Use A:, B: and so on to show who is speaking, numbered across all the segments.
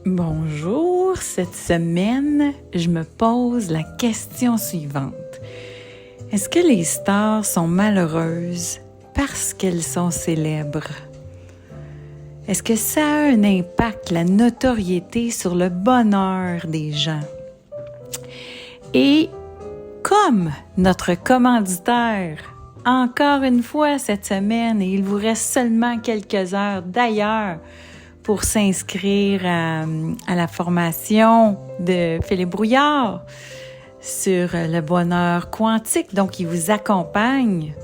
A: Bonjour, cette semaine, je me pose la question suivante. Est-ce que les stars sont malheureuses parce qu'elles sont célèbres? Est-ce que ça a un impact, la notoriété, sur le bonheur des gens? Et comme notre commanditaire, encore une fois cette semaine, et il vous reste seulement quelques heures d'ailleurs, pour s'inscrire à la formation de Philippe Brouillard sur le bonheur quantique. Donc, il vous accompagne,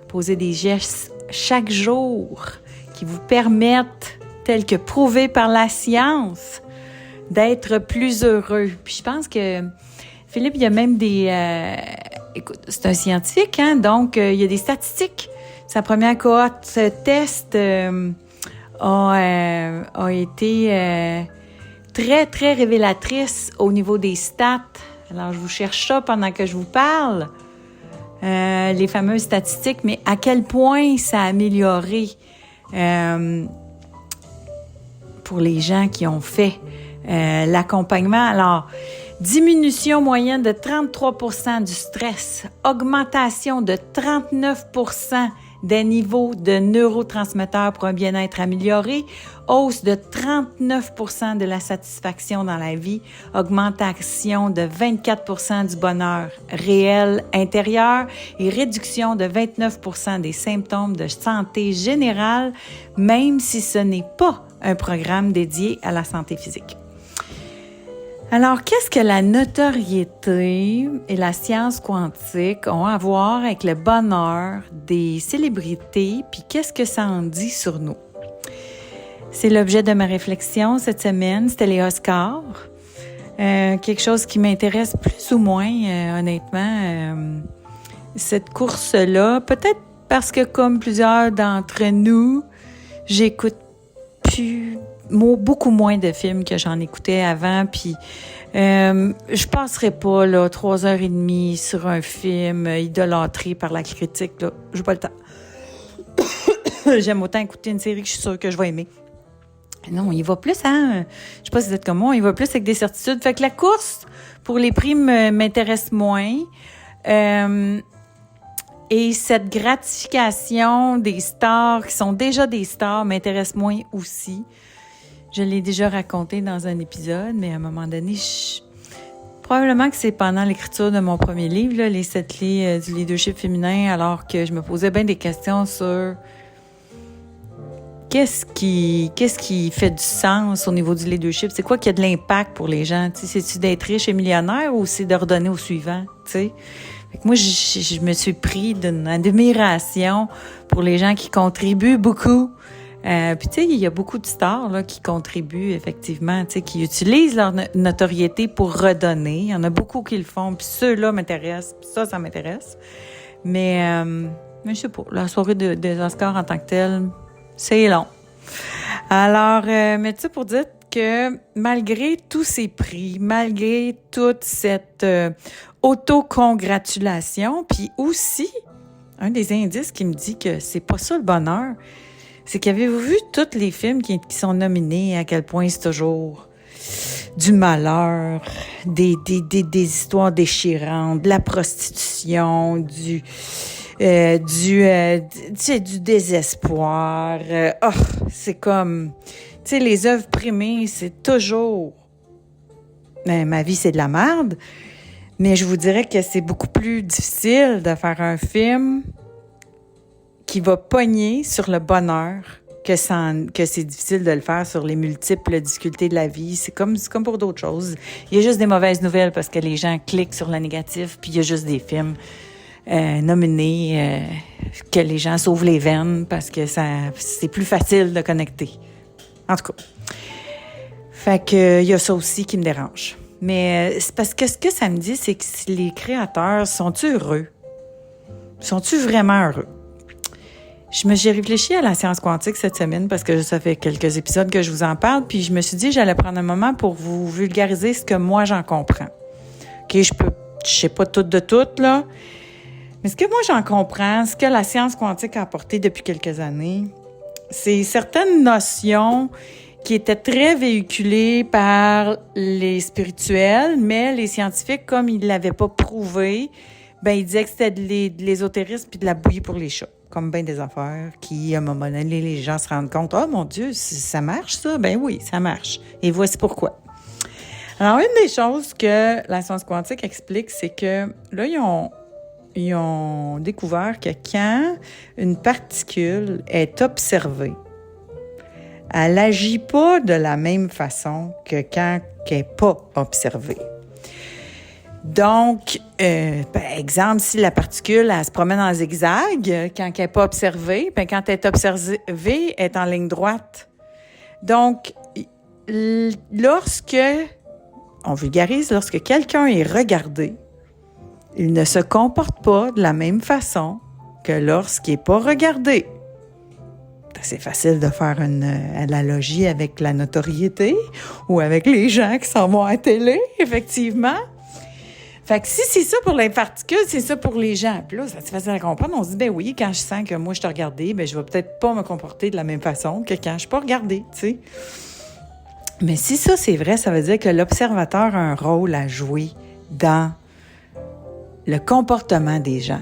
A: poser des gestes chaque jour qui vous permettent, tels que prouvés par la science, d'être plus heureux. Puis je pense que Philippe, il y a même des... écoute, c'est un scientifique, hein? Donc il y a des statistiques. Sa première cohorte test... a été très, très révélatrice au niveau des stats. Alors, je vous cherche ça pendant que je vous parle, les fameuses statistiques, mais à quel point ça a amélioré pour les gens qui ont fait l'accompagnement. Alors, diminution moyenne de 33% du stress, augmentation de 39% des niveaux de neurotransmetteurs pour un bien-être amélioré, hausse de 39% de la satisfaction dans la vie, augmentation de 24% du bonheur réel intérieur et réduction de 29% des symptômes de santé générale, même si ce n'est pas un programme dédié à la santé physique. Alors, qu'est-ce que la notoriété et la science quantique ont à voir avec le bonheur des célébrités, puis qu'est-ce que ça en dit sur nous? C'est l'objet de ma réflexion cette semaine, c'était les Oscars. Quelque chose qui m'intéresse plus ou moins, honnêtement, cette course-là. Peut-être parce que, comme plusieurs d'entre nous, j'écoute beaucoup moins de films que j'en écoutais avant, puis je passerai pas là 3h30 sur un film idolâtré par la critique, là. J'ai pas le temps. J'aime autant écouter une série que je suis sûre que je vais aimer. Non, il va plus, hein? Je sais pas si vous êtes comme moi, il va plus avec des certitudes. Fait que la course pour les prix m'intéresse moins. Et cette gratification des stars, qui sont déjà des stars, m'intéresse moins aussi. Je l'ai déjà raconté dans un épisode, mais à un moment donné, probablement que c'est pendant l'écriture de mon premier livre, là, les 7 clés du leadership féminin, alors que je me posais bien des questions sur qu'est-ce qui fait du sens au niveau du leadership? C'est quoi qui a de l'impact pour les gens? Tu sais, c'est-tu d'être riche et millionnaire ou c'est de redonner au suivant? Tu sais? Fait que moi, je me suis pris d'une admiration pour les gens qui contribuent beaucoup. Puis tu sais, il y a beaucoup de stars là qui contribuent effectivement, tu sais, qui utilisent leur notoriété pour redonner. Il y en a beaucoup qui le font, puis ceux-là m'intéressent, puis ça m'intéresse. Mais je sais pas, la soirée des Oscars en tant que telle, c'est long. Alors, mais tu sais, pour dire que malgré tous ces prix, malgré toute cette autocongratulation, puis aussi, un des indices qui me dit que c'est pas ça le bonheur, c'est qu'avez-vous vu tous les films qui sont nominés, à quel point c'est toujours du malheur, des histoires déchirantes, de la prostitution, du désespoir. C'est comme, tu sais, les œuvres primées, c'est toujours, ma vie, c'est de la merde. Mais je vous dirais que c'est beaucoup plus difficile de faire un film qui va pogner sur le bonheur que c'est difficile de le faire sur les multiples difficultés de la vie. C'est comme pour d'autres choses. Il y a juste des mauvaises nouvelles parce que les gens cliquent sur le négatif, puis il y a juste des films nominés que les gens sauvent les veines parce que c'est plus facile de connecter. En tout cas. Fait que il y a ça aussi qui me dérange. Mais c'est parce que ce que ça me dit, c'est que les créateurs, sont-ils heureux? Sont-ils vraiment heureux? J'ai réfléchi à la science quantique cette semaine parce que ça fait quelques épisodes que je vous en parle, puis je me suis dit que j'allais prendre un moment pour vous vulgariser ce que moi j'en comprends. OK, je sais pas tout de tout, là, mais ce que moi j'en comprends, ce que la science quantique a apporté depuis quelques années, c'est certaines notions qui était très véhiculé par les spirituels, mais les scientifiques, comme ils l'avaient pas prouvé, ben ils disaient que c'était de l'ésotérisme puis de la bouillie pour les chats, comme bien des affaires qui, à un moment donné, les gens se rendent compte, « Oh mon Dieu, ça marche ça? » Ben oui, ça marche. Et voici pourquoi. Alors, une des choses que la science quantique explique, c'est que là, ils ont découvert que quand une particule est observée, elle n'agit pas de la même façon que quand elle n'est pas observée. Donc, par exemple, si la particule, elle se promène en zigzag, quand elle n'est pas observée, puis quand elle est observée, elle est en ligne droite. Donc, lorsque quelqu'un est regardé, il ne se comporte pas de la même façon que lorsqu'il n'est pas regardé. C'est facile de faire une analogie avec la notoriété ou avec les gens qui s'en vont à la télé, effectivement. Fait que si c'est ça pour les particules, c'est ça pour les gens. Puis là, c'est facile à comprendre. On se dit, ben oui, quand je sens que moi, je t'ai regardé, ben je vais peut-être pas me comporter de la même façon que quand je suis pas regardée, tu sais. Mais si ça, c'est vrai, ça veut dire que l'observateur a un rôle à jouer dans le comportement des gens.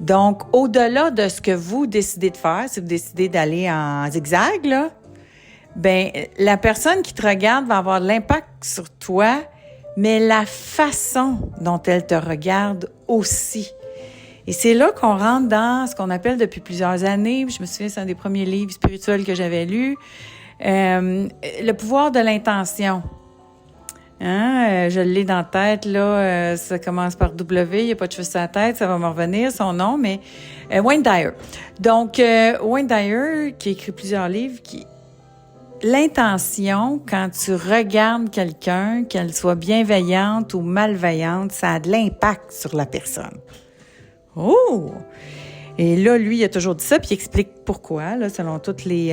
A: Donc, au-delà de ce que vous décidez de faire, si vous décidez d'aller en zigzag, là, ben la personne qui te regarde va avoir de l'impact sur toi, mais la façon dont elle te regarde aussi. Et c'est là qu'on rentre dans ce qu'on appelle depuis plusieurs années, je me souviens, c'est un des premiers livres spirituels que j'avais lu, le pouvoir de l'intention. Je l'ai dans la tête, là, ça commence par W, il n'y a pas de cheveux sur la tête, ça va me revenir, son nom, mais Wayne Dyer. Donc, Wayne Dyer, qui a écrit plusieurs livres, l'intention, quand tu regardes quelqu'un, qu'elle soit bienveillante ou malveillante, ça a de l'impact sur la personne. Oh! Et là, lui, il a toujours dit ça, puis il explique pourquoi, là, selon tous les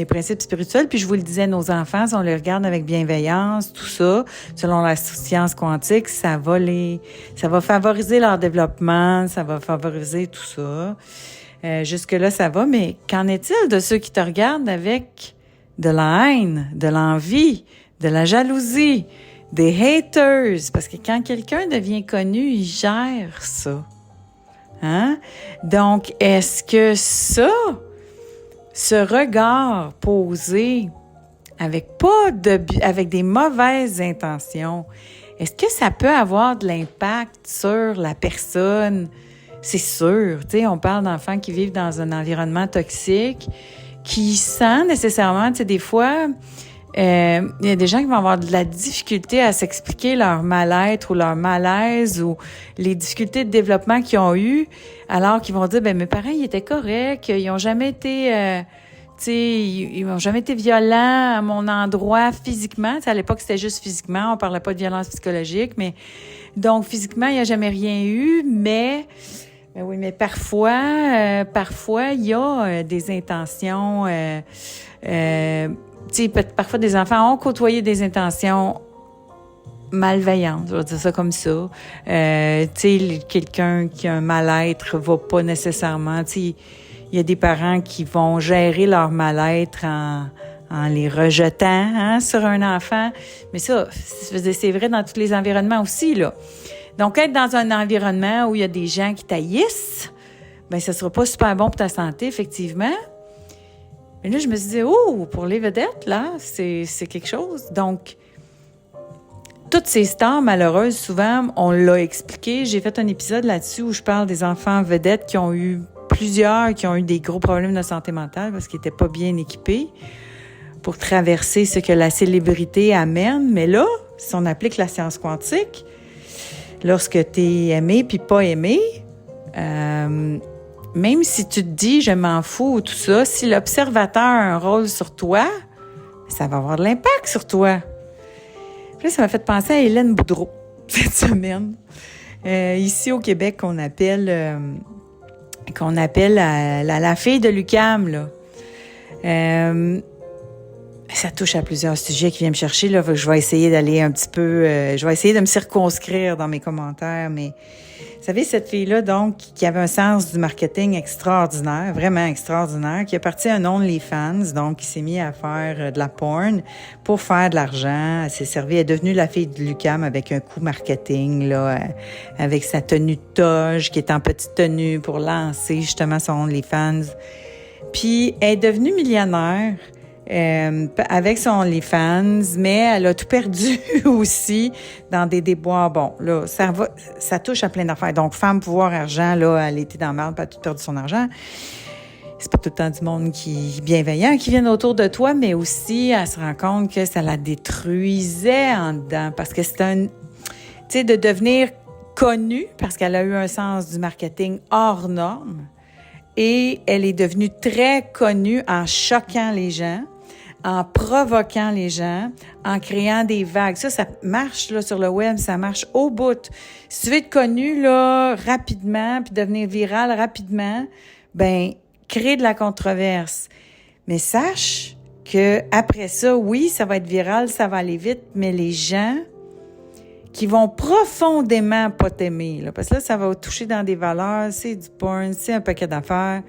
A: principes spirituels. Puis je vous le disais, nos enfants, si on les regarde avec bienveillance, tout ça, selon la science quantique, ça va favoriser leur développement, ça va favoriser tout ça. Jusque-là, ça va, mais qu'en est-il de ceux qui te regardent avec de la haine, de l'envie, de la jalousie, des haters? Parce que quand quelqu'un devient connu, il gère ça. Donc, est-ce que ce regard posé avec des mauvaises intentions, est-ce que ça peut avoir de l'impact sur la personne? C'est sûr, tu sais, on parle d'enfants qui vivent dans un environnement toxique, qui sans nécessairement, tu sais, des fois, il y a des gens qui vont avoir de la difficulté à s'expliquer leur mal-être ou leur malaise ou les difficultés de développement qu'ils ont eues, alors qu'ils vont dire, ben mes parents, ils étaient corrects, ils ont jamais été, ils ont jamais été violents à mon endroit physiquement. T'sais, à l'époque, c'était juste physiquement, on parlait pas de violence psychologique, mais donc physiquement, il n'y a jamais rien eu, mais oui, mais parfois, il y a des intentions, parfois des enfants ont côtoyé des intentions malveillantes, je vais dire ça comme ça. Quelqu'un qui a un mal-être va pas nécessairement, il y a des parents qui vont gérer leur mal-être en les rejetant sur un enfant. Mais ça, c'est vrai dans tous les environnements aussi, là. Donc, être dans un environnement où il y a des gens qui t'haïssent, ben ça sera pas super bon pour ta santé, effectivement. Mais là, je me suis dit, pour les vedettes, là, c'est quelque chose. Donc, toutes ces stars malheureuses, souvent, on l'a expliqué. J'ai fait un épisode là-dessus où je parle des enfants vedettes qui ont eu des gros problèmes de santé mentale parce qu'ils n'étaient pas bien équipés pour traverser ce que la célébrité amène. Mais là, si on applique la science quantique, lorsque tu es aimé puis pas aimé, même si tu te dis « je m'en fous » ou tout ça, si l'observateur a un rôle sur toi, ça va avoir de l'impact sur toi. Puis là, ça m'a fait penser à Hélène Boudreau cette semaine. Ici au Québec, qu'on appelle la fille de l'UQAM, là. Ça touche à plusieurs sujets qui viennent me chercher. Là, je vais essayer d'aller un petit peu... je vais essayer de me circonscrire dans mes commentaires, mais... Vous savez, cette fille-là, donc, qui avait un sens du marketing extraordinaire, vraiment extraordinaire, qui a parti un OnlyFans, donc, qui s'est mis à faire de la porn pour faire de l'argent. Elle s'est servie, elle est devenue la fille de l'UQAM avec un coup marketing, là, avec sa tenue de toge, qui est en petite tenue pour lancer, justement, son OnlyFans. Puis, elle est devenue millionnaire. Avec son OnlyFans, mais elle a tout perdu aussi dans des déboires. Bon, là, ça touche à plein d'affaires. Donc, femme, pouvoir, argent, là, elle était dans le marde, elle a tout perdu son argent. C'est pas tout le temps du monde qui est bienveillant, qui vient autour de toi, mais aussi, elle se rend compte que ça la détruisait en dedans. Parce que c'est tu sais, de devenir connue, parce qu'elle a eu un sens du marketing hors norme, et elle est devenue très connue en choquant les gens, en provoquant les gens, en créant des vagues. Ça marche là sur le web, ça marche au bout. Si tu veux être connu là rapidement puis devenir viral rapidement, ben crée de la controverse. Mais sache que après ça, oui, ça va être viral, ça va aller vite, mais les gens qui vont profondément pas t'aimer, là, parce que là, ça va toucher dans des valeurs, c'est du porn, c'est un paquet d'affaires.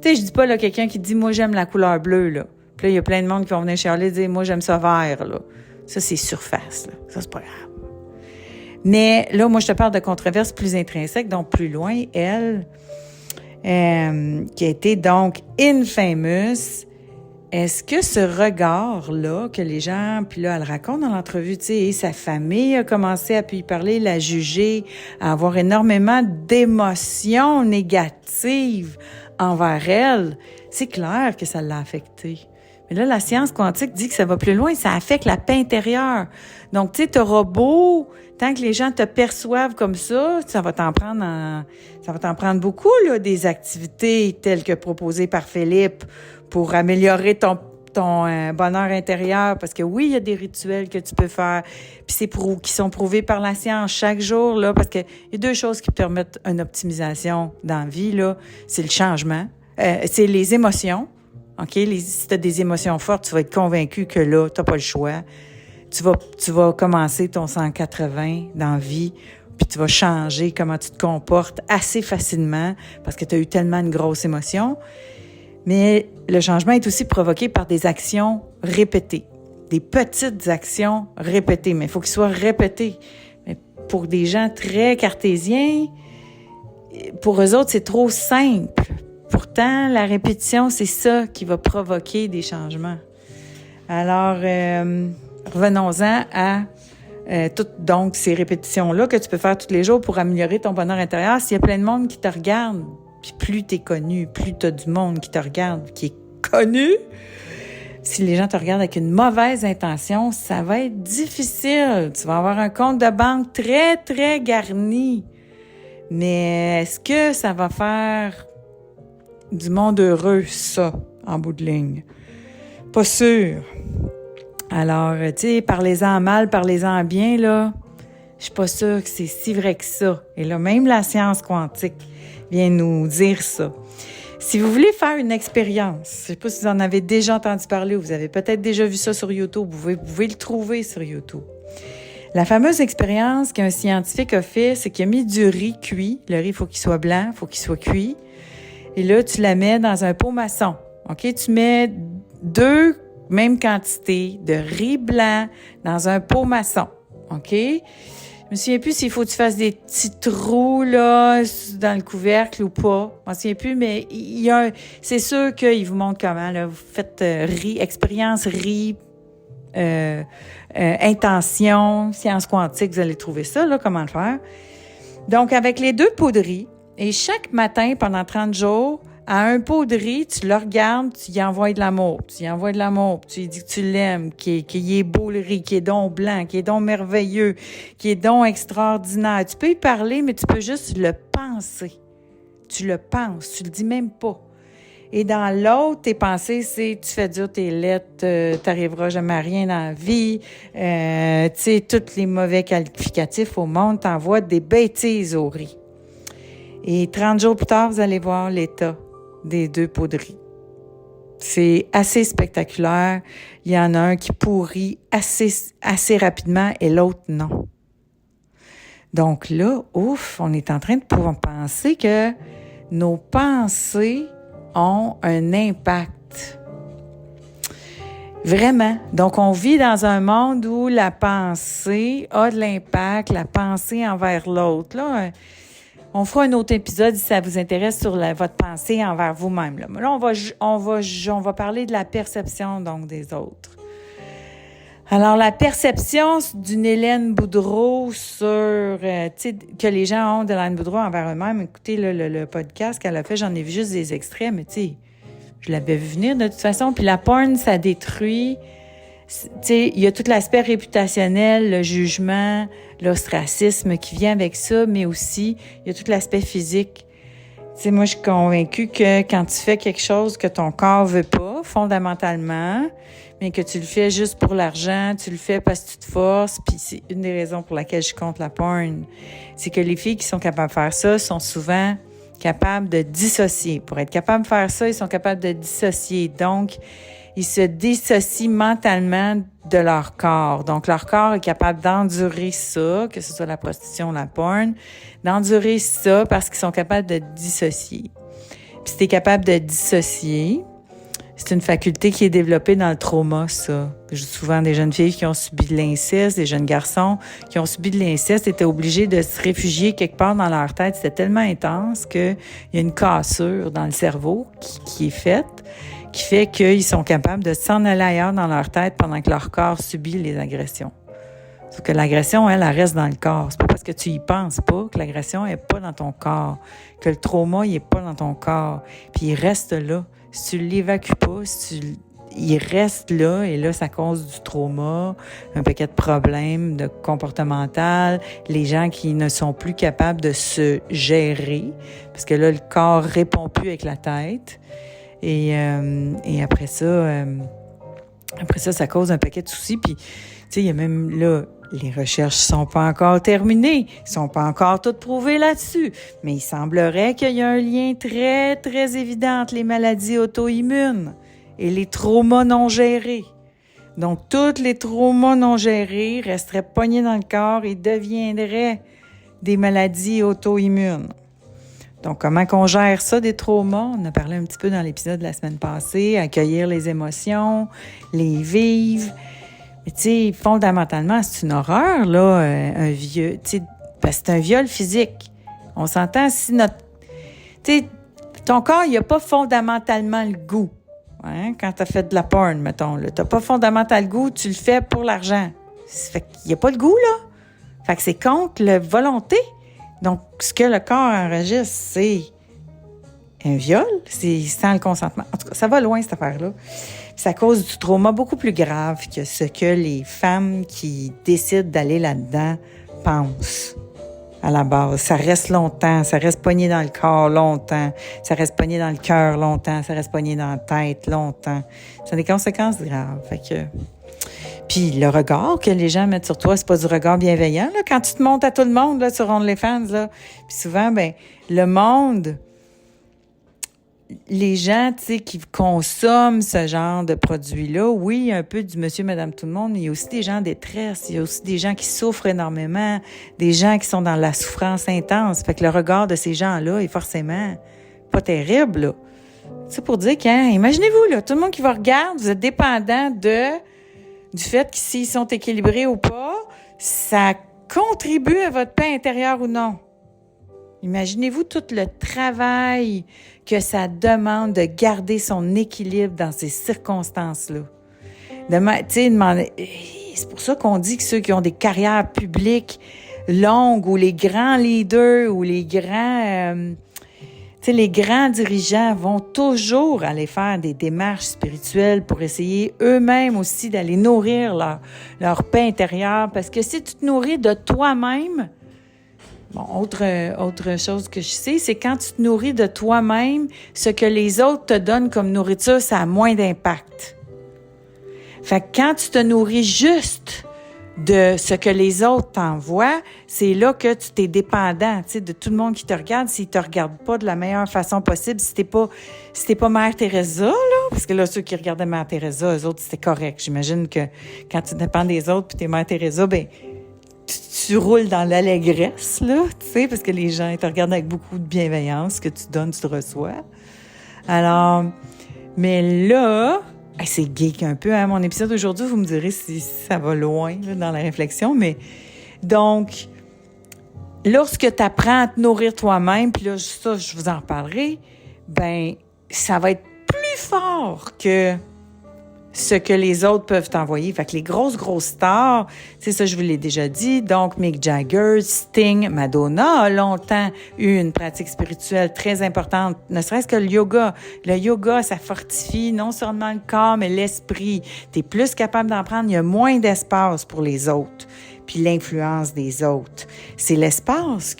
A: Tu sais, je dis pas là quelqu'un qui dit « Moi, j'aime la couleur bleue », là. Puis là, il y a plein de monde qui vont venir chialer et dire « Moi, j'aime ça vert », là. Ça, c'est surface, là. Ça, c'est pas grave. Mais là, moi, je te parle de controverses plus intrinsèques, donc plus loin. Elle, qui a été donc infamous, est-ce que ce regard-là que les gens, puis là, elle raconte dans l'entrevue, tu sais, et sa famille a commencé à lui parler, la juger, à avoir énormément d'émotions négatives envers elle, c'est clair que ça l'a affectée. Mais là, la science quantique dit que ça va plus loin, ça affecte la paix intérieure. Donc, tu sais, t'auras beau, tant que les gens te perçoivent comme ça va t'en prendre beaucoup, là, des activités telles que proposées par Philippe pour améliorer ton bonheur intérieur. Parce que oui, il y a des rituels que tu peux faire, puis qui sont prouvés par la science chaque jour, là, parce que il y a deux choses qui permettent une optimisation dans la vie, là. C'est le changement, c'est les émotions. OK? Si tu as des émotions fortes, tu vas être convaincu que là, tu n'as pas le choix. Tu vas commencer ton 180 dans la vie, puis tu vas changer comment tu te comportes assez facilement parce que tu as eu tellement de grosses émotions. Mais le changement est aussi provoqué par des actions répétées, des petites actions répétées, mais il faut qu'ils soient répétés. Mais pour des gens très cartésiens, pour eux autres, c'est trop simple. Pourtant, la répétition, c'est ça qui va provoquer des changements. Alors, revenons-en à toutes donc ces répétitions-là que tu peux faire tous les jours pour améliorer ton bonheur intérieur. S'il y a plein de monde qui te regarde, puis plus tu es connu, plus tu as du monde qui te regarde, qui est connu, si les gens te regardent avec une mauvaise intention, ça va être difficile. Tu vas avoir un compte de banque très, très garni. Mais est-ce que ça va faire du monde heureux, ça, en bout de ligne? Pas sûr. Alors, tu sais, parlez-en mal, parlez-en bien, là. Je suis pas sûre que c'est si vrai que ça. Et là, même la science quantique vient nous dire ça. Si vous voulez faire une expérience, je sais pas si vous en avez déjà entendu parler ou vous avez peut-être déjà vu ça sur YouTube, vous pouvez le trouver sur YouTube. La fameuse expérience qu'un scientifique a fait, c'est qu'il a mis du riz cuit. Le riz, il faut qu'il soit blanc, il faut qu'il soit cuit. Et là, tu la mets dans un pot maçon. OK? Tu mets 2 mêmes quantités de riz blanc dans un pot maçon. OK? Je me souviens plus s'il faut que tu fasses des petits trous, là, dans le couvercle ou pas. Je me souviens plus, mais c'est sûr qu'il vous montre comment, là. Vous faites expérience riz, intention, science quantique, vous allez trouver ça, là, comment le faire. Donc, avec les 2 pots de riz, et chaque matin, pendant 30 jours, à un pot de riz, tu le regardes, tu y envoies de l'amour. Tu y envoies de l'amour, tu lui dis que tu l'aimes, qu'il est beau le riz, qu'il est donc blanc, qu'il est donc merveilleux, qu'il est donc extraordinaire. Tu peux y parler, mais tu peux juste le penser. Tu le penses, tu le dis même pas. Et dans l'autre, tes pensées, c'est tu fais dur tes lettres, t'arriveras jamais à rien dans la vie, tu sais, tous les mauvais qualificatifs au monde, t'envoient des bêtises au riz. Et 30 jours plus tard, vous allez voir l'état des 2 pots de riz. C'est assez spectaculaire. Il y en a un qui pourrit assez rapidement et l'autre non. Donc là, on est en train de pouvoir penser que nos pensées ont un impact. Vraiment. Donc, on vit dans un monde où la pensée a de l'impact, la pensée envers l'autre. Là, on fera un autre épisode si ça vous intéresse sur votre pensée envers vous-même. Là, on va parler de la perception donc des autres. Alors, la perception d'une Hélène Boudreau que les gens ont de Hélène Boudreau envers eux-mêmes. Écoutez, le podcast qu'elle a fait, j'en ai vu juste des extraits, mais je l'avais vu venir de toute façon. Puis la porn, ça détruit. Il y a tout l'aspect réputationnel, le jugement, l'ostracisme qui vient avec ça, mais aussi, il y a tout l'aspect physique. Moi, je suis convaincue que quand tu fais quelque chose que ton corps veut pas, fondamentalement, mais que tu le fais juste pour l'argent, tu le fais parce que tu te forces, puis c'est une des raisons pour laquelle je compte la porn, c'est que les filles qui sont capables de faire ça sont souvent capables de dissocier. Pour être capables de faire ça, ils sont capables de dissocier. Donc, ils se dissocient mentalement de leur corps. Donc, leur corps est capable d'endurer ça, que ce soit la prostitution ou la porn, d'endurer ça parce qu'ils sont capables de dissocier. Puis si tu es capable de dissocier, c'est une faculté qui est développée dans le trauma, ça. J'ai souvent des jeunes filles qui ont subi de l'inceste, des jeunes garçons qui ont subi de l'inceste étaient obligés de se réfugier quelque part dans leur tête. C'était tellement intense qu'il y a une cassure dans le cerveau qui est faite, qui fait qu'ils sont capables de s'en aller ailleurs dans leur tête pendant que leur corps subit les agressions. Sauf que l'agression, elle reste dans le corps. C'est pas parce que tu y penses pas que l'agression est pas dans ton corps, que le trauma, il est pas dans ton corps. Puis il reste là. Si tu l'évacues pas, il reste là, et là, ça cause du trauma, un paquet de problèmes de comportemental, les gens qui ne sont plus capables de se gérer, parce que là, le corps répond plus avec la tête. Et après ça, ça cause un paquet de soucis. Puis, tu sais, il y a même là, les recherches sont pas encore terminées, sont pas encore toutes prouvées là-dessus. Mais il semblerait qu'il y a un lien très, très évident entre les maladies auto-immunes et les traumas non gérés. Donc, tous les traumas non gérés resteraient pognés dans le corps et deviendraient des maladies auto-immunes. Donc, comment qu'on gère ça, des traumas? On a parlé un petit peu dans l'épisode de la semaine passée, accueillir les émotions, les vivre. Mais tu sais, fondamentalement, c'est une horreur, là, un viol, tu sais, parce que c'est un viol physique. On s'entend si tu sais, ton corps, il n'a pas fondamentalement le goût. Hein? Quand tu as fait de la porn, mettons, là, tu n'as pas fondamentalement le goût, tu le fais pour l'argent. Fait qu'il n'y a pas le goût, là. Fait que c'est contre la volonté. Donc, ce que le corps enregistre, c'est un viol, c'est sans le consentement. En tout cas, ça va loin, cette affaire-là. Puis ça cause du trauma beaucoup plus grave que ce que les femmes qui décident d'aller là-dedans pensent à la base. Ça reste longtemps, ça reste pogné dans le corps longtemps, ça reste pogné dans le cœur longtemps, ça reste pogné dans la tête longtemps. Ça a des conséquences graves. Fait que... Puis le regard que les gens mettent sur toi, c'est pas du regard bienveillant. Là. Quand tu te montes à tout le monde là, sur OnlyFans, là, puis souvent, le monde, les gens, tu sais, qui consomment ce genre de produits-là, oui, il y a un peu du monsieur, madame, tout le monde, mais il y a aussi des gens en détresse, il y a aussi des gens qui souffrent énormément, des gens qui sont dans la souffrance intense. Fait que le regard de ces gens-là est forcément pas terrible, là. C'est pour dire imaginez-vous, là, tout le monde qui vous regarde, vous êtes dépendant du fait que s'ils sont équilibrés ou pas, ça contribue à votre paix intérieure ou non. Imaginez-vous tout le travail que ça demande de garder son équilibre dans ces circonstances-là. C'est pour ça qu'on dit que ceux qui ont des carrières publiques longues ou les grands leaders ou les grands dirigeants vont toujours aller faire des démarches spirituelles pour essayer eux-mêmes aussi d'aller nourrir leur paix intérieure. Parce que si tu te nourris de toi-même, autre chose que je sais, c'est quand tu te nourris de toi-même, ce que les autres te donnent comme nourriture, ça a moins d'impact. Fait que quand tu te nourris juste de ce que les autres t'envoient, c'est là que tu t'es dépendant, tu sais, de tout le monde qui te regarde. S'ils te regardent pas de la meilleure façon possible, si t'es pas Mère Teresa, là, parce que là, ceux qui regardaient Mère Teresa, eux autres, c'était correct. J'imagine que quand tu dépends des autres puis t'es Mère Teresa, ben, tu roules dans l'allégresse, là, tu sais, parce que les gens ils te regardent avec beaucoup de bienveillance. Ce que tu donnes, tu reçois. Alors, mais là, c'est geek un peu, hein, mon épisode d'aujourd'hui. Vous me direz si ça va loin là, dans la réflexion. Mais donc, lorsque tu apprends à te nourrir toi-même, puis là, ça, je vous en reparlerai, ben ça va être plus fort que ce que les autres peuvent t'envoyer. Fait que les grosses stars, c'est ça, je vous l'ai déjà dit. Donc, Mick Jagger, Sting, Madonna a longtemps eu une pratique spirituelle très importante, ne serait-ce que le yoga. Le yoga, ça fortifie non seulement le corps, mais l'esprit. Tu es plus capable d'en prendre, il y a moins d'espace pour les autres. Puis l'influence des autres. C'est l'espace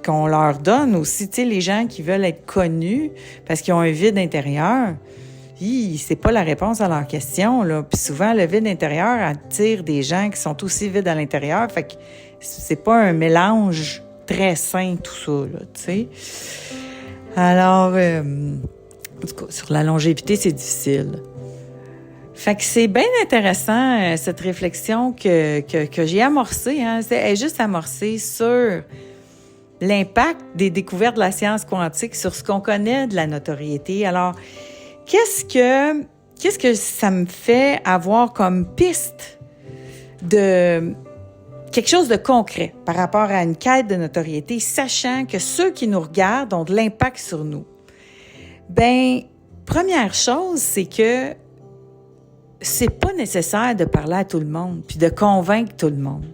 A: qu'on leur donne aussi. Tu sais, les gens qui veulent être connus parce qu'ils ont un vide intérieur, c'est pas la réponse à leur question, là. Puis souvent, le vide intérieur attire des gens qui sont aussi vides à l'intérieur. Fait que c'est pas un mélange très sain, tout ça, là, tu sais. Alors, en tout cas, sur la longévité, c'est difficile. Fait que c'est bien intéressant, cette réflexion que j'ai amorcée, hein. Elle est juste amorcée sur l'impact des découvertes de la science quantique sur ce qu'on connaît de la notoriété. Alors, qu'est-ce que ça me fait avoir comme piste de quelque chose de concret par rapport à une quête de notoriété, sachant que ceux qui nous regardent ont de l'impact sur nous? Bien, première chose, c'est que c'est pas nécessaire de parler à tout le monde puis de convaincre tout le monde.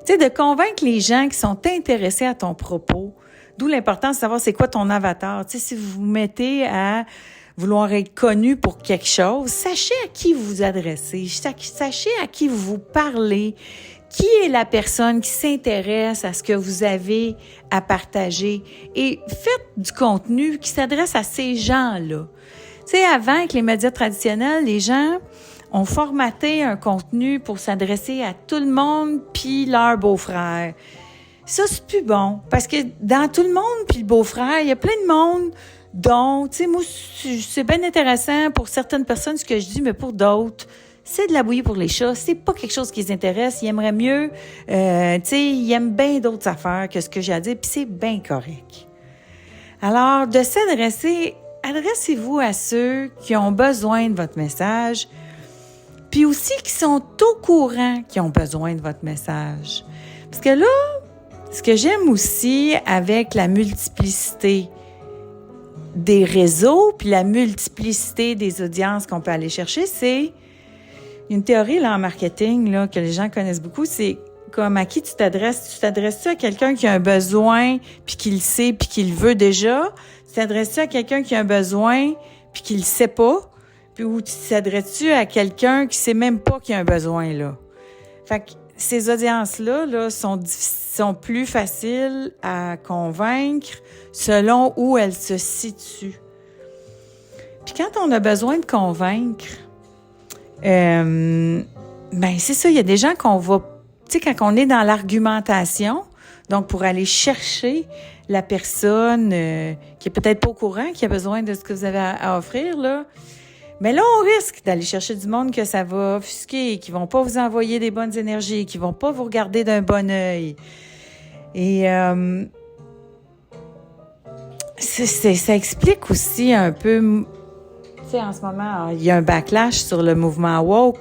A: Tu sais, de convaincre les gens qui sont intéressés à ton propos, d'où l'importance de savoir c'est quoi ton avatar. Tu sais, si vous vous mettez à vouloir être connu pour quelque chose, sachez à qui vous vous adressez, sachez à qui vous parlez, qui est la personne qui s'intéresse à ce que vous avez à partager et faites du contenu qui s'adresse à ces gens-là. Tu sais, avant, avec les médias traditionnels, les gens ont formaté un contenu pour s'adresser à tout le monde puis leur beau-frère. Ça, c'est plus bon parce que dans tout le monde puis le beau-frère, il y a plein de monde. Donc, tu sais, moi, c'est bien intéressant pour certaines personnes ce que je dis, mais pour d'autres, c'est de la bouillie pour les chats. C'est pas quelque chose qui les intéresse. Ils aimeraient mieux, tu sais, ils aiment bien d'autres affaires que ce que j'ai à dire, puis c'est bien correct. Alors, de s'adresser, adressez-vous à ceux qui ont besoin de votre message, puis aussi qui sont au courant qui ont besoin de votre message. Parce que là, ce que j'aime aussi avec la multiplicité des réseaux, puis la multiplicité des audiences qu'on peut aller chercher, c'est une théorie là, en marketing là, que les gens connaissent beaucoup, c'est comme à qui tu t'adresses. Tu t'adresses-tu à quelqu'un qui a un besoin, puis qui le sait, puis qui le veut déjà? Tu t'adresses-tu à quelqu'un qui a un besoin, puis qui le sait pas? Puis ou tu t'adresses-tu à quelqu'un qui sait même pas qu'il y a un besoin là? Fait que ces audiences-là là, sont plus faciles à convaincre selon où elles se situent. Puis quand on a besoin de convaincre, ben c'est ça, il y a des gens qu'on va, tu sais, quand on est dans l'argumentation, donc pour aller chercher la personne qui est peut-être pas au courant, qui a besoin de ce que vous avez à offrir, là, mais là, on risque d'aller chercher du monde que ça va offusquer, qui vont pas vous envoyer des bonnes énergies, qui vont pas vous regarder d'un bon œil. Et ça explique aussi un peu, tu sais, en ce moment, il y a un backlash sur le mouvement woke.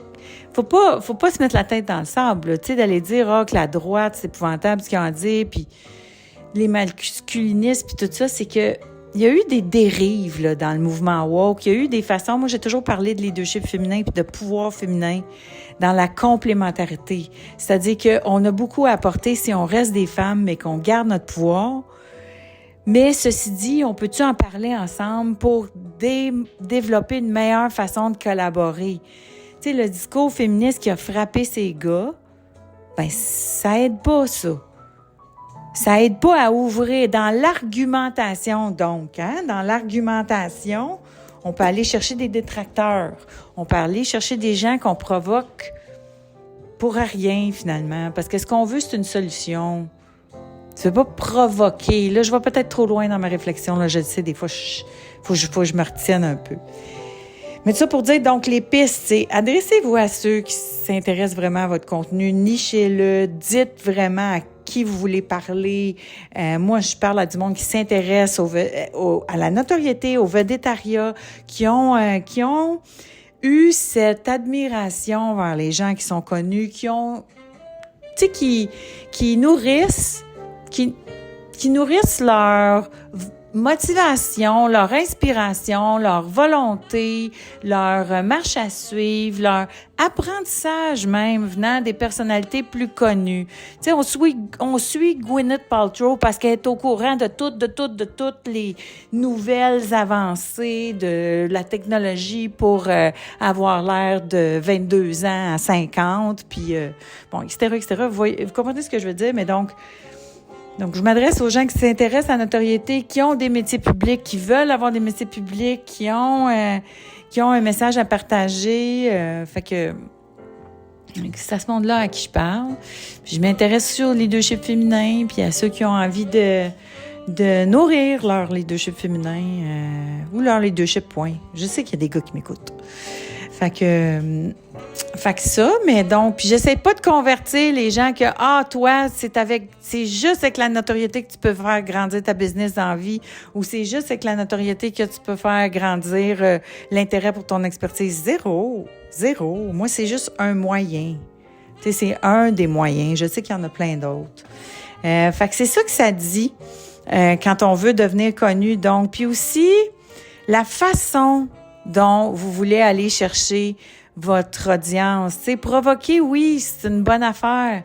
A: Faut pas se mettre la tête dans le sable, tu sais, d'aller dire que la droite, c'est épouvantable ce qu'ils ont à dire, puis les masculinistes, puis tout ça, c'est que il y a eu des dérives là, dans le mouvement woke. Il y a eu des façons... Moi, j'ai toujours parlé de leadership féminin puis de pouvoir féminin dans la complémentarité. C'est-à-dire qu'on a beaucoup à apporter si on reste des femmes, mais qu'on garde notre pouvoir. Mais ceci dit, on peut-tu en parler ensemble pour développer une meilleure façon de collaborer? Tu sais, le discours féministe qui a frappé ces gars, ben ça aide pas, ça. Ça aide pas à ouvrir dans l'argumentation, donc. Hein? Dans l'argumentation, on peut aller chercher des détracteurs. On peut aller chercher des gens qu'on provoque pour rien, finalement. Parce que ce qu'on veut, c'est une solution. Tu ne veux pas provoquer. Là, je vais peut-être trop loin dans ma réflexion. Là, je le sais, des fois, faut que je me retienne un peu. Mais tout ça pour dire, donc, les pistes, c'est adressez-vous à ceux qui s'intéressent vraiment à votre contenu. Nichez-le. Dites vraiment à qui vous voulez parler. Moi, je parle à du monde qui s'intéresse à la notoriété, au vedettariat, qui ont eu cette admiration vers les gens qui sont connus, qui nourrissent leur motivation, leur inspiration, leur volonté, leur marche à suivre, leur apprentissage même venant des personnalités plus connues. Tu sais, on suit Gwyneth Paltrow parce qu'elle est au courant de toutes les nouvelles avancées de la technologie pour avoir l'air de 22 ans à 50, puis etc. Vous comprenez ce que je veux dire? Mais donc, je m'adresse aux gens qui s'intéressent à la notoriété, qui ont des métiers publics, qui veulent avoir des métiers publics, qui ont un message à partager. Fait que c'est à ce monde-là à qui je parle. Puis je m'intéresse sur le leadership féminin, puis à ceux qui ont envie de nourrir leur leadership féminin ou leur leadership point. Je sais qu'il y a des gars qui m'écoutent. Fait que ça, mais donc, puis j'essaie pas de convertir les gens que, toi, c'est juste avec la notoriété que tu peux faire grandir ta business dans la vie, ou c'est juste avec la notoriété que tu peux faire grandir l'intérêt pour ton expertise. Zéro. Moi, c'est juste un moyen. Tu sais, c'est un des moyens. Je sais qu'il y en a plein d'autres. Fait que c'est ça que ça dit quand on veut devenir connu. Donc, puis aussi, la façon dont vous voulez aller chercher votre audience. Tu sais, provoquer, oui, c'est une bonne affaire,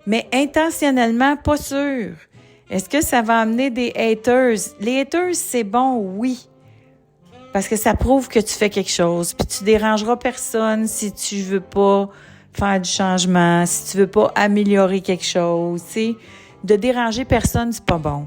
A: mais intentionnellement, pas sûr. Est-ce que ça va amener des haters? Les haters, c'est bon, oui, parce que ça prouve que tu fais quelque chose, puis tu dérangeras personne si tu veux pas faire du changement, si tu veux pas améliorer quelque chose. Tu sais, de déranger personne, c'est pas bon.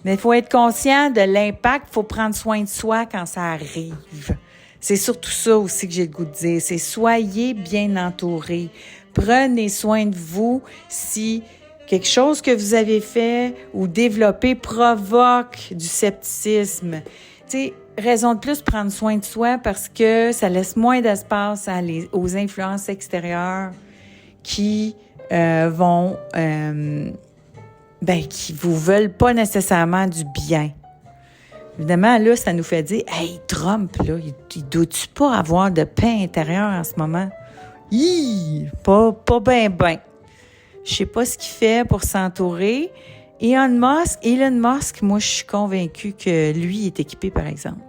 A: Mais il faut être conscient de l'impact, il faut prendre soin de soi quand ça arrive. C'est surtout ça aussi que j'ai le goût de dire, c'est soyez bien entourés. Prenez soin de vous si quelque chose que vous avez fait ou développé provoque du scepticisme. Tu sais, raison de plus prendre soin de soi parce que ça laisse moins d'espace aux influences extérieures qui qui vous veulent pas nécessairement du bien. Évidemment, là, ça nous fait dire, hey, Trump, là, il doit-tu pas avoir de paix intérieure en ce moment? Pas ben. Je sais pas ce qu'il fait pour s'entourer. Elon Musk, moi, je suis convaincue que lui est équipé, par exemple.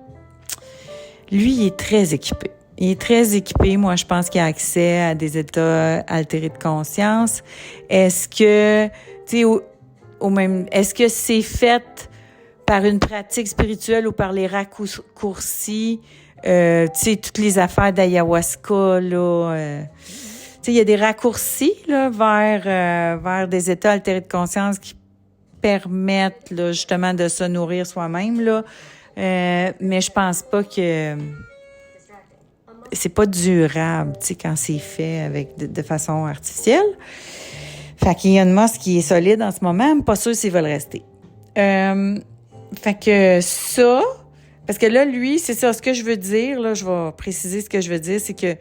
A: Lui, il est très équipé. Il est très équipé. Moi, je pense qu'il a accès à des états altérés de conscience. Est-ce que, tu sais, est-ce que c'est fait par une pratique spirituelle ou par les raccourcis, tu sais, toutes les affaires d'ayahuasca, là, tu sais, il y a des raccourcis, là, vers des états altérés de conscience qui permettent, là, justement, de se nourrir soi-même, là, mais je pense pas que c'est pas durable, tu sais, quand c'est fait de façon artificielle. Fait qu'Elon Musk, qui est solide en ce moment, pas sûr s'il va le rester. Fait que ça, parce que là, lui, c'est ça, ce que je veux dire, là, je vais préciser ce que je veux dire, c'est que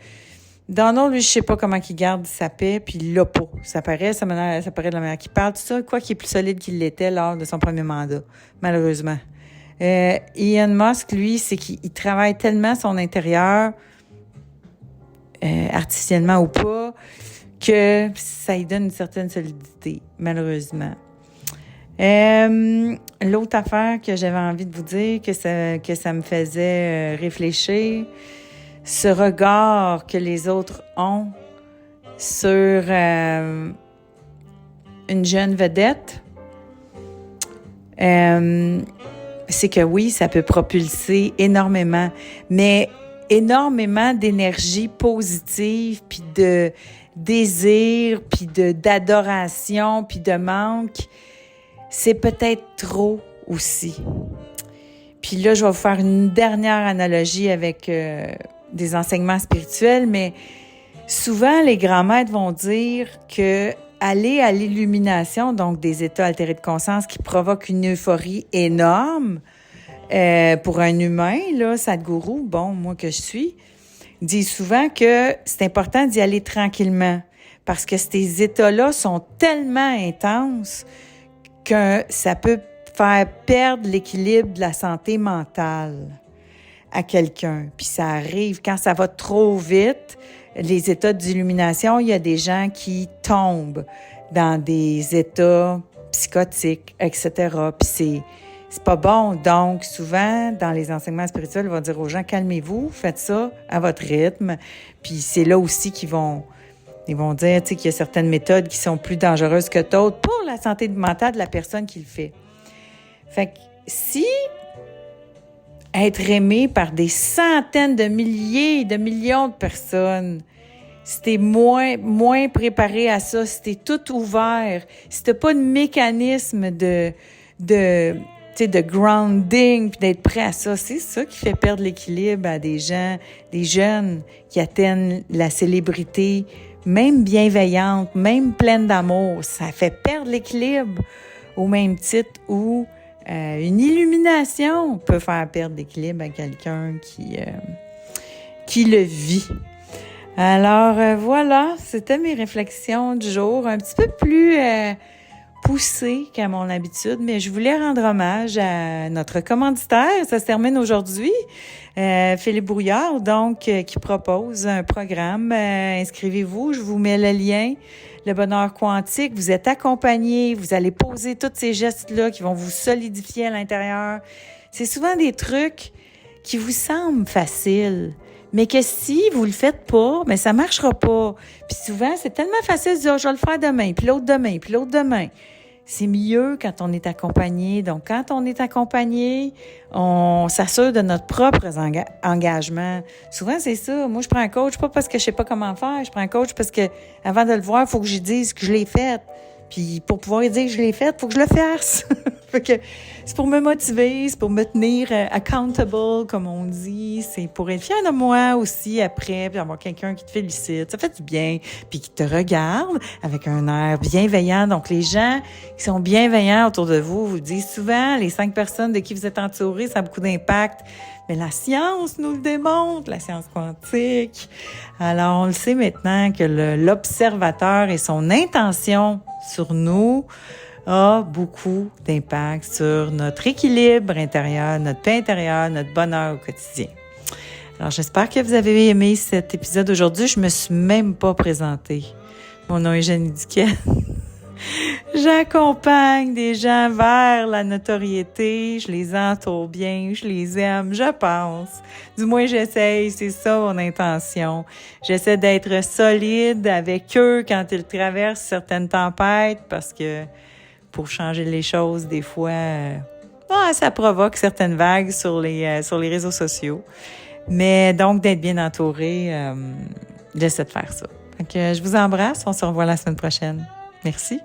A: Donald, lui, je sais pas comment il garde sa paix, puis il l'a pas. Ça paraît de la manière qu'il parle, tout ça, quoi qu'il est plus solide qu'il l'était lors de son premier mandat, malheureusement. Elon Musk, lui, c'est qu'il travaille tellement son intérieur, artificiellement ou pas, que ça lui donne une certaine solidité, malheureusement. L'autre affaire que j'avais envie de vous dire, que ça me faisait réfléchir, ce regard que les autres ont sur une jeune vedette, c'est que oui, ça peut propulser énormément, mais énormément d'énergie positive, puis de désir, puis d'adoration, puis de manque. C'est peut-être trop aussi. Puis là, je vais vous faire une dernière analogie avec des enseignements spirituels, mais Souvent, les grands maîtres vont dire que aller à l'illumination, donc des états altérés de conscience qui provoquent une euphorie énorme, pour un humain, là, Sadhguru, bon, moi que je suis, dit souvent que c'est important d'y aller tranquillement parce que ces états-là sont tellement intenses que ça peut faire perdre l'équilibre de la santé mentale à quelqu'un. Puis ça arrive quand ça va trop vite, les états d'illumination, il y a des gens qui tombent dans des états psychotiques, etc. Puis c'est pas bon. Donc, souvent, dans les enseignements spirituels, ils vont dire aux gens, calmez-vous, faites ça à votre rythme. Puis c'est là aussi ils vont dire, tu sais, qu'il y a certaines méthodes qui sont plus dangereuses que d'autres pour la santé mentale de la personne qui le fait. Fait que si être aimé par des centaines de milliers, de millions de personnes, si t'es moins préparé à ça, si t'es tout ouvert, si t'as pas de mécanisme de grounding, puis d'être prêt à ça, c'est ça qui fait perdre l'équilibre à des gens, des jeunes qui atteignent la célébrité, même bienveillante, même pleine d'amour. Ça fait perdre l'équilibre au même titre où une illumination peut faire perdre l'équilibre à quelqu'un qui le vit. Alors voilà, c'était mes réflexions du jour, un petit peu plus poussées qu'à mon habitude, mais je voulais rendre hommage à notre commanditaire. Ça se termine aujourd'hui, Philippe Brouillard, donc qui propose un programme. Inscrivez-vous, je vous mets le lien. Le bonheur quantique, vous êtes accompagné, vous allez poser tous ces gestes-là qui vont vous solidifier à l'intérieur. C'est souvent des trucs qui vous semblent faciles, mais que si vous le faites pas, ben ça marchera pas. Puis souvent, c'est tellement facile de dire, je vais le faire demain, puis l'autre demain, puis l'autre demain. C'est mieux quand on est accompagné. Donc, quand on est accompagné, on s'assure de notre propre engagement. Souvent, c'est ça. Moi, je prends un coach pas parce que je sais pas comment faire. Je prends un coach parce que avant de le voir, il faut que j'y dise que je l'ai fait. Puis, pour pouvoir lui dire que je l'ai fait, il faut que je le fasse. Fait que c'est pour me motiver, c'est pour me tenir accountable, comme on dit. C'est pour être fier de moi aussi après, puis avoir quelqu'un qui te félicite. Ça fait du bien, puis qui te regarde avec un air bienveillant. Donc, les gens qui sont bienveillants autour de vous vous disent souvent, les 5 personnes de qui vous êtes entourés, ça a beaucoup d'impact. Mais la science nous le démontre, la science quantique. Alors, on le sait maintenant que l'observateur et son intention sur nous a beaucoup d'impact sur notre équilibre intérieur, notre paix intérieure, notre bonheur au quotidien. Alors, j'espère que vous avez aimé cet épisode aujourd'hui. Je me suis même pas présentée. Mon nom est Jenny Duquesne. J'accompagne des gens vers la notoriété, je les entoure bien, je les aime, je pense. Du moins, j'essaye, c'est ça mon intention. J'essaie d'être solide avec eux quand ils traversent certaines tempêtes parce que pour changer les choses, des fois, ça provoque certaines vagues sur les réseaux sociaux. Mais donc, d'être bien entouré, j'essaie de faire ça. Donc, je vous embrasse, on se revoit la semaine prochaine. Merci.